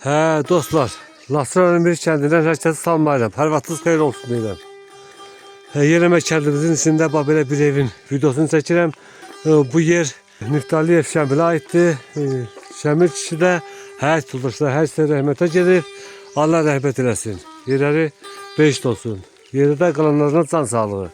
Hə dostlar, Laçın bir kəndindən hər kəsi salmayıram. Hər vaxtınız xeyir olsun deyirəm. Yerəmə kəndimizin içində belə bir evin videosunu çəkirəm. Bu yer Niftaliyev Şəmilə aiddir. Şəmil kişi də hər tutuluşda, hər şey rəhmətə gedib. Allah rəhmət eləsin. Yerləri beşt olsun. Yerdə qalanlarına can sağlığı.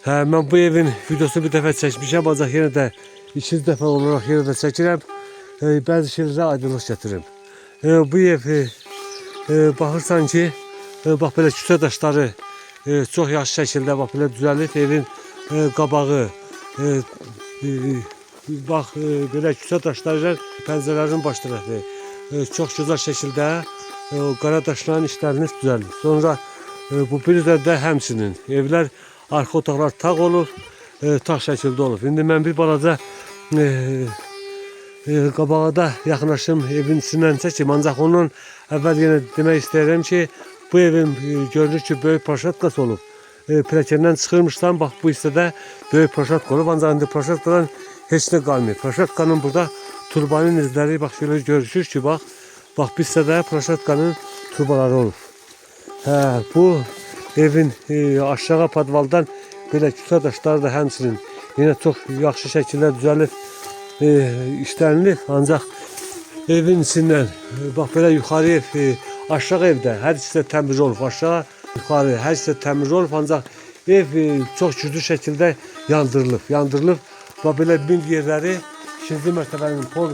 Mən bu evin videosunu bir dəfə çəkmişəm, ancaq yenə də ikinci dəfə olaraq yenə də çəkirəm. Bəzi şeylərə aydınlıq gətirim. Bu ev baxırsan ki, bax belə küçə daşları çox yaxşı şəkildə bax belə düzəlib. Evin qabağı bax belə küçə daşları ilə pəncərələrin baş tərəfi çox gözəl şəkildə qara daşların işlərini düzəlib. Sonra bu bir də həmçinin evlər arxa otaqlar tağ olur, tağ şəkildə olur. İndi mən bir balaca qabağa da yaxınlaşım evin içindən çəkim. Ancaq ondan əvvəl yenə demək istəyirəm ki, bu evin görünür ki, böyük proşatkası olub. Pilləkəndən çıxırmışdan, bax bu hissədə böyük proşatka olub. Ancaq indi proşatkadan heç nə qalmıyor. Proşatkanın burada turbanın izləri bax şöyle görüşür ki, bax bu hissədə proşatkanın turbaları olub. Bu evin aşağı padvaldan belə küçə daşları da həmçinin yenə çox yaxşı şəkildə düzəlib işlənilib. Ancaq evin içindən bax belə yuxarı ev, aşağı evdə hər ikisi də təmir olub. Aşağı, yuxarı hər ikisi də təmir olub. Ancaq ev çox güclü şəkildə yandırılıb. Bax belə mil yerləri, ikinci mərtəbənin pol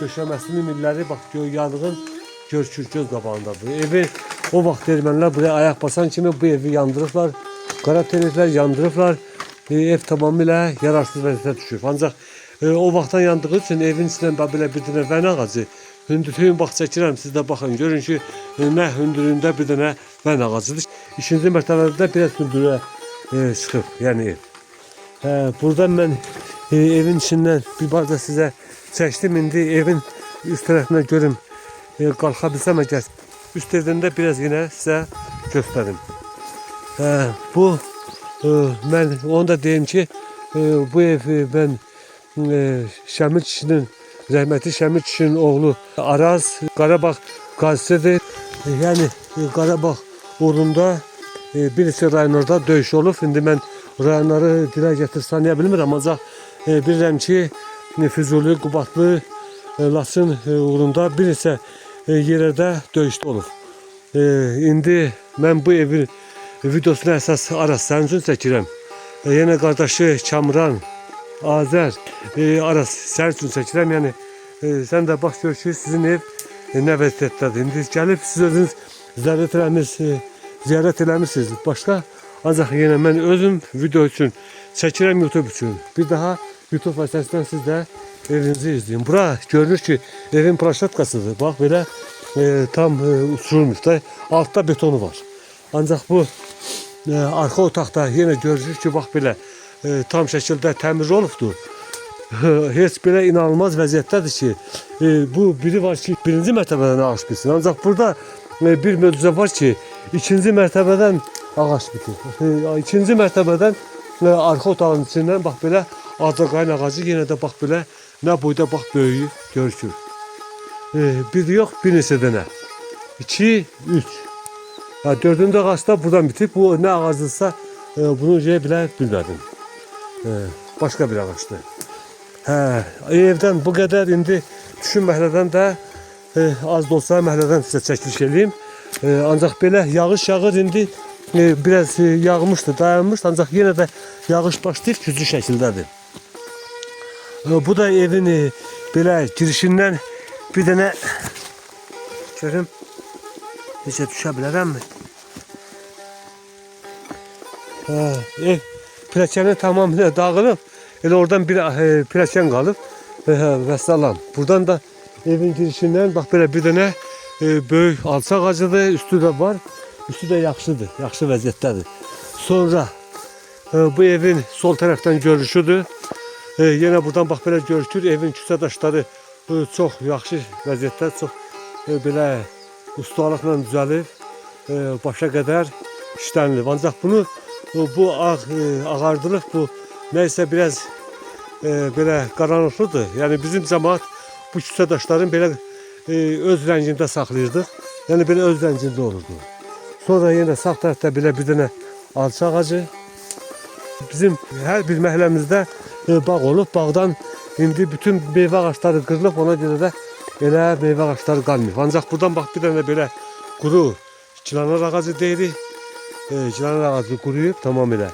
döşəməsinin milləri bax yanğın görüşür göz qabağındadır. Evi o vaxt ermənilər buraya ayaq basan kimi bu evi yandırıblar. Qara teneklər yandırıblar. Ev tamamilə yararsız vəziyyətə düşüb. Ancaq o vaxtdan yandığı üçün evin içindən belə bir dənə vən ağacı, hündürlüyün bax çəkirəm, siz də baxın, görün ki, nə hündürlüyündə bir dənə vən ağacıdır. İkinci mərtəbədə biraz hündürlüyə çıxıb, yəni ev. Buradan mən evin içindən bir barda sizə çəkdim. İndi evin üst tərəfindən görüm, qalxa bilsəm əgər, üst evdən də biraz yine sizə göstərim. Mən onu da deyim ki, bu ev mən Şəmil kişinin, rəhmətli Şəmil kişinin oğlu Araz Qarabağ qazisidir. Yəni Qarabağ uğrunda bir neçə rayonlarda döyüş olub. İndi mən rayonları dilə gətir sanıya bilmirəm, ancaq bilirəm ki, Füzuli, Qubadlı, Laçın uğrunda bir neçə yerlərdə döyüşdə olub. İndi mən bu evin videosunu əsas Araz sənin üçün çəkirəm. Yenə qardaşı Kamran, Azər, Araz sənin üçün çəkirəm. Yəni sən də bax gör ki, sizin ev nə vəziyyətdədir. İndi gəlib siz özünüz ziyarət eləmişsiniz. Başqa, ancaq yenə mən özüm video üçün çəkirəm, YouTube üçün. Bir daha YouTube vasitəsindən siz də evinizi izləyin. Bura görünür ki, evin proşatkasıdır. Bax belə tam uçurulmuş da, altta betonu var. Ancaq bu arxa otaqda yenə görünür ki, bax belə tam şəkildə təmir olubdur. Heç belə inanılmaz vəziyyətdədir ki, bu biri var ki, birinci mərtəbədən ağaç bitsin. Ancaq burada bir möcüzə var ki, ikinci mərtəbədən ağac bitir. İkinci mərtəbədən arxa otağın içindən bax belə ağcaqayın ağacı yenə də bax belə nə boyda bax böyüyü görükür. Bir yox, bir neçə dənə. 2, 3. Dördüncü ağac da buradan bitib. Bu nə ağacdırsa bunu bilə bilmədim. Başqa bir ağaçdır. Evdən bu qədər. İndi düşün məhəllədən də az da olsa məhəllədən sizə çəkiliş edeyim. Ancaq belə yağış yağır. İndi biraz yağmışdı, dayanmışdı. Ancaq yenə də yağış başlayıb güclü şəkildədir. Bu da evin belə girişindən bir dənə görüm necə düşə bilərəmmi? Ev pilləkəni tamamilə dağılıb. Elə oradan bir pilləkən qalıb. Vəssalam. Buradan da evin girişindən bax belə bir dənə böyük alça ağacıdır. Üstü də var. Üstü də yaxşıdır. Yaxşı vəziyyətdədir. Sonra bu evin sol tərəfdən görüşüdür. Yenə buradan bax belə görüşür. Evin küçə daşları çox yaxşı vəziyyətdə, çox belə ustalıqla düzəlib. Başa qədər işlənilib. Ancaq bunu bu ağardılıq, bu nəysə biraz belə qaranlıqlıdır. Yəni bizim cəmaat bu küçə daşların belə öz rəngində saxlayırdıq. Yəni belə öz rəngində olurdu. Sonra yenə sağ tərəfdə belə bir dənə alça ağacı. Bizim hər bir məhəlləmizdə bağ olub. Bağdan indi bütün meyvə ağaçları qırılıb. Ona görə də elə meyvə ağaçları qalmıyor. Ancaq buradan bax bir dənə belə quru gilanar ağacı deyirik. Gilanar ağacı quruyub tamamilə.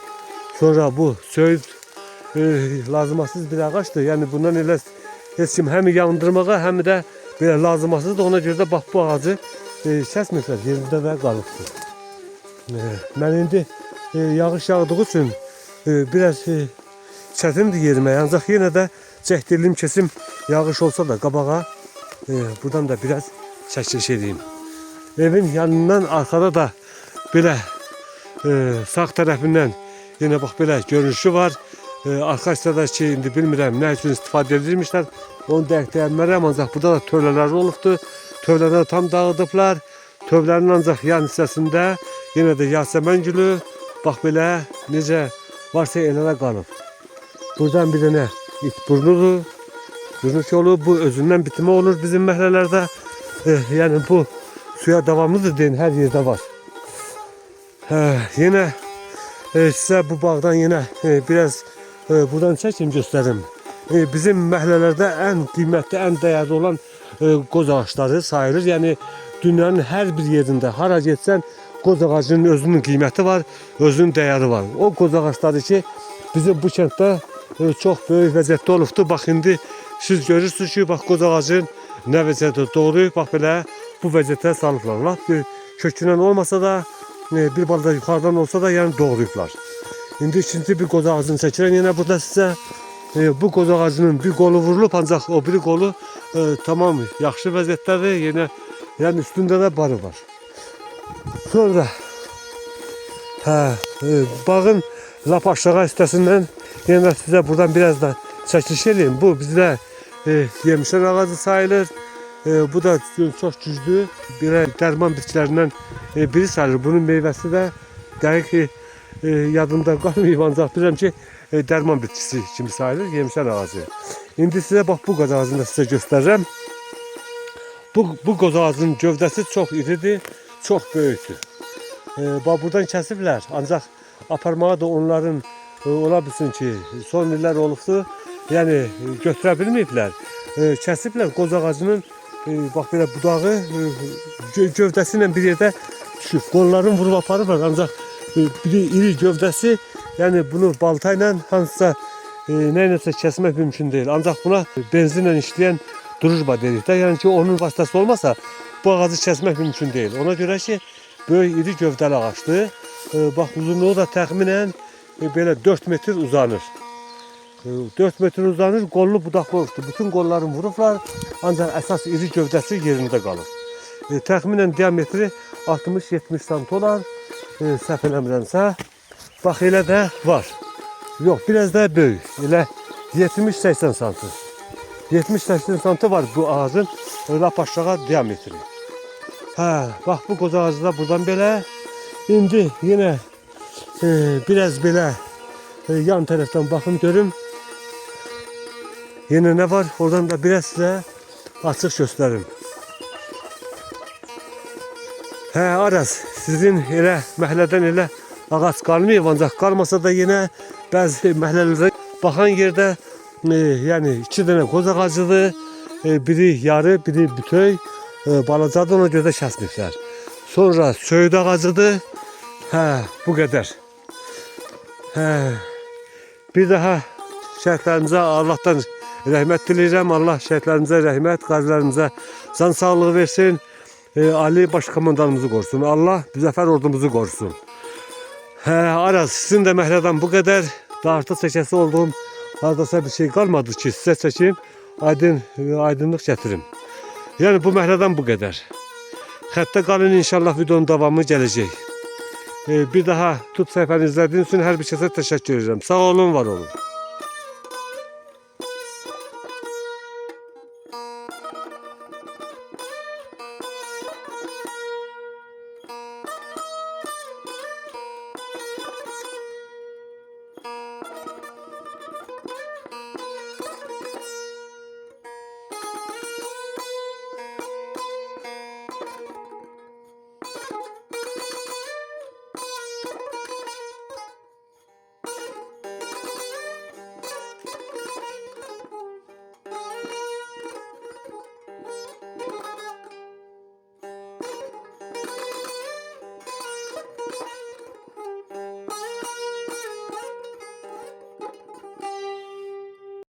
Sonra bu söyüd lazımasız bir ağaçdır. Yəni bundan elə heç kim həm yandırmağa, həm də belə lazımasızdır. Ona görə də bax bu ağacı kəsmirlər, yerində də qalıbdır. Mən indi yağış yağdığı üçün biraz çətindir yerimək. Ancaq yenə də çəkdirdiyim kesim yağış olsa da qabağa buradan da biraz çəkiliş edeyim. Evin yanından arkada da belə sağ tərəfindən yenə bax belə görünüşü var. Arka da ki indi bilmirəm nə üçün istifadə edilmişlər. Onu deyənmərəm, ancaq burada da tövlələr olubdur. Tövlələri tam dağıdıblar. Tövlərin ancaq yan hissəsində yenə də yasəmən gülü bax belə necə varsa elələ qalıb. Buradan bir dənə it burnudur. Görünüş yolu bu özündən bitmə olur bizim məhəllələrdə. Yəni bu suya davamlıdır deyin, hər yerdə var. Yenə sizə bu bağdan yenə biraz buradan çəkim göstərim. Bizim məhəllələrdə ən qiymətli, ən dəyərli olan qoz ağaçları sayılır. Yəni dünyanın hər bir yerində hara getsən qoz ağacının özünün qiyməti var, özünün dəyəri var. O qoz ağaçları ki bizim bu kənddə çox böyük vəziyyətdə olubdur. Bax indi siz görürsünüz ki, bax qoz ağacın nə vəziyyətdə doğruyub, bax belə bu vəziyyətə salıblar. Lap kökündən olmasa da bir balda yuxarıdan olsa da yəni doğruyublar. İndi ikinci bir qoz ağacını çəkirəm yenə burada sizə. Bu qoz ağacının bir qolu vurulub, ancaq o biri qolu tamam yaxşı vəziyyətdədir. Yəni üstündə də barı var. Sonra bağın lap aşağı hissəsindən yenə sizə buradan biraz da çəkiliş edeyim. Bu bizdə yemişən ağacı sayılır. Bu da çox güclü bir dərman bitkilərindən biri sayılır. Bunun meyvəsi də dəqiq yadımda qalmayıb, ancaq bilirəm ki dərman bitkisi kimi sayılır yemişən ağacı. İndi sizə bax bu qoz ağacını da sizə göstərirəm. Bu qoz ağacının gövdəsi çox iridir, çox böyükdür. Bax buradan kəsiblər, ancaq aparmağa da onların ola bilsin ki son illər olubdur. Yəni götürə bilməyiblər. Kəsiblər qoz ağacının bax belə budağı gövdəsi ilə bir yerdə düşüb. Qolların vurub aparıblar, ancaq biri iri gövdəsi, yəni bunu balta ilə hansısa nəyləsə kəsmək mümkün deyil. Ancaq buna benzinlə işləyən durujba dedik də, yəni ki onun vasitəsi olmasa bu ağacı kəsmək mümkün deyil. Ona görə ki böyük iri gövdəli ağacdır. Bax uzunluğu da təxminən belə 4 metr uzanır. 4 metr uzanır, qollu budaqlı olubdur. Bütün qollarını vurublar, ancaq əsas iri gövdəsi yerində qalır. Təxminən diametri 60-70 sant olar. Səhv eləmirəmsə. Bax elə də var. Yox, biraz da böyük. Elə 70-80 santı. 70-80 santı var bu ağacın lap aşağı diametri. Bax bu qoz ağacı da buradan belə. İndi yenə biraz belə yan tərəfdən baxım görüm. Yenə nə var? Oradan da biraz sizə açıq göstərim. Araz, sizin elə məhəllədən elə ağac qalmayıb, ancaq qalmasa da yenə bəzi məhəllələrdə baxan yerdə yəni 2 dənə qoz ağacıdır. Biri yarı, biri bütöy, balacadır, ona görə də kəsmişlər. Sonra söyüd ağacıdır. Bu qədər. Bir daha şəhidlərimizə Allahdan rəhmət diləyirəm. Allah şəhidlərimizə rəhmət, qazilərimizə can sağlığı versin. Ali başkomandanımızı qorusun. Allah Müzəffər ordumuzu qorusun. Araz, sizin də məhəllədən bu qədər. Daha artıq çəkəsi olduğum hardasa bir şey qalmadı ki, sizə çəkim, aydınlıq gətirim. Yəni bu məhəllədən bu qədər. Xəttə qalın, inşallah videonun davamı gələcək. Bir daha YouTube səhifəni izlədiyiniz üçün hər bir kəsə təşəkkür edirəm. Sağ olun, var olun.